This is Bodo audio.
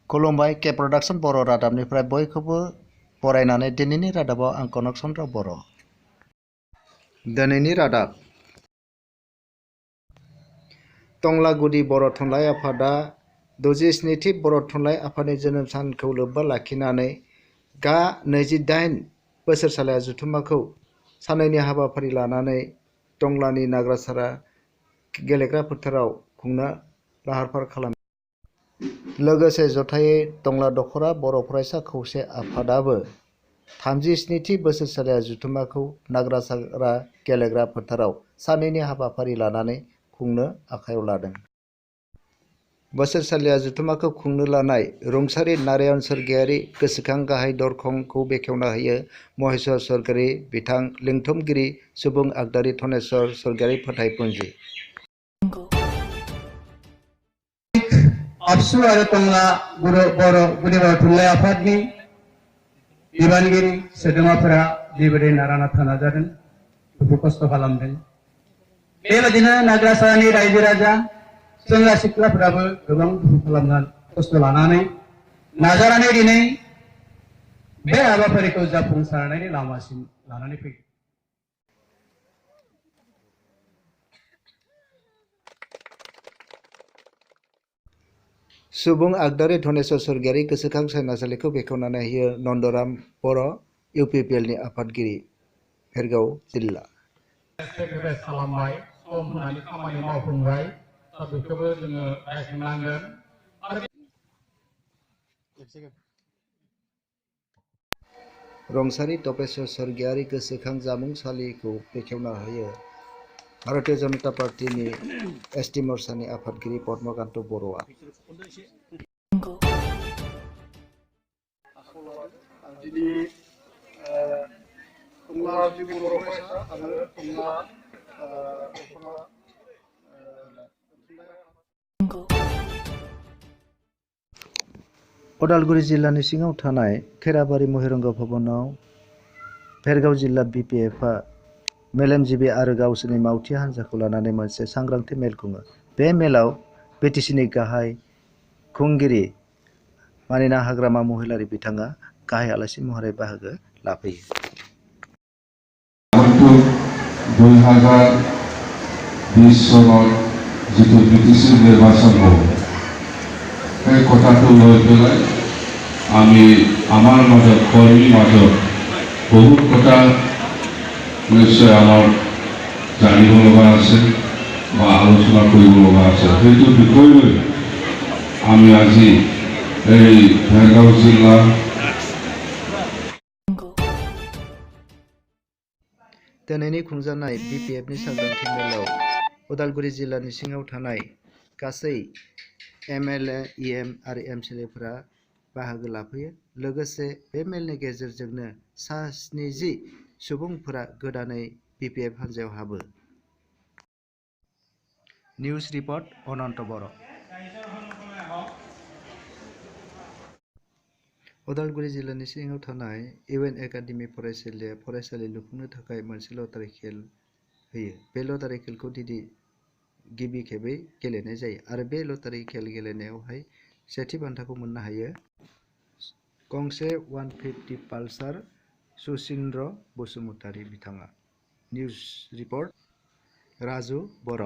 खुलुमबाय के प्रडाक्शन बर' रादाबनिफ्राय बयखौबो बरायनानै दिनैनि रादाबाव आं कनक चन्द्र बर'। दिनैनि रादाब टंलागुदि बर' थुनलाइ आफादा 67थि बर' थुनलाइ आफादनि जोनोम सानखौ लोब्बा लाखिनानै गा 28 बोसोरसालिया जथुम्माखौ साननैनि हाबाफारि लानानै टंलानि नाग्रासारा गेलेग्रा फोथाराव खुंनो लाहार फाहार खालामो। लोगोसे जथायै टंला दख'रा बर' फरायसा खौसे आफादाबो 37थि बोसोरसालिया जथुम्माखौ नाग्रासारा गेलेग्रा फोथाराव साननैनि हाबाफारि लानानै खुंनो आखायाव लादों। बोसोरसालिया जथुम्माखौ खुंनो लानाय रुंसारि नारायण सोरगियारि गोसोखां गाहाय दरखंखौ बेखेवना होयो महेश्वर सोरगियारि बिथां लिंथुमगिरि सुबुं आगदारि धनेश्वर सोरगियारि फोथायपुंजि। आबसु आरो टंला बर' थुनलाइ आफादनि बिबानगिरि सोद्रोमाफोरा बेबायदि नारा नाथा नाजादों, दुखु खस्थ' खालामदों। बेबायदिनो नाग्रासारानि रायजो राजा सेंग्रा सिख्लाफोराबो गोबां दुखु खालामनानै खस्थ' लानानै नाजानानै दिनै बे हाबाफारिखौ जाफुंसारनायनि लामासिम लानानै फैदों। सुबुं आगदारि धनेश्वर सोरगियारि गोसोखां सायनासालिखौ बेखेवनानै होयो नन्दराम बर' इउपिपिएलनि आफादगिरि भेरगाव जिल्ला। खालामबाय सम होनानै खामानि मावफुंबाय, दा बेखौबो जोङो रायखांनांगोन। रुंसारि तपेश्वर सोरगियारि गोसोखां जामुंसालिखौ बेखेवना होयो भारतीय जनता पार्टीनि एसटि मोर्चानि आफादगिरि पद्मकान्त बर'आ। उदालगुरि जिल्लानि सिङाव थानाय खैराबारि महिरंग भवनाव भेरगाव जिल्ला बिपिएफआ मेलेमजिबि आरो गावसोरनि मावथि हान्जाखौ लानानै मोनसे सांग्रांथि मेल खुङो। बे मेलाव बिटिसिनि गाहाय खुंगिरि मानिना हाग्रामा महिलारि बिथाङा गाहाय आलासि महरै बाहागो लाफैयो। 2020 সনত যিটো বিটিসি নিৰ্বাচন হ'ব, সেই কথাটো লৈ পেলাই আমি আমাৰ মাজত কৰ্মীৰ মাজত বহুত কথা নিশ্চয় আমাৰ জানিব লগা আছে বা আলোচনা কৰিব লগা আছে। সেইটো বিষয় লৈ আমি আজি এই ভেৰগাঁও জিলা दिनैनि खुंजानाय बिपिएफनि सांग्रांथि मेलाव उदालगुरि जिल्लानि सिङाव थानाय गासै एमएलए इएम आरो एमसिएलएफोरा बाहागो लाफैयो। लोगोसे बे मेलनि गेजेरजोंनो सा 70 सुबुंफोरा गोदानै बिपिएफ हान्जायाव हाबो। निउज रिपर्ट अनन्त बर'। उदालगुरि जिल्लानि सिङाव थानाय इउएन एकाडेमि फरायसालिया फरायसालि लुफुंनो थाखाय मोनसे लटारि खेल होयो। बे लटारि खेलखौ गिबि खेबै गेलेनाय जायो आरो बे लटारि खेल गेलेनायावहाय सेथि बान्थाखौ मोननो हायो गंसे 150 पालसार सुसिन्द्र बसुमतारी बिथाङा। निउज रिपर्ट राजु बर'।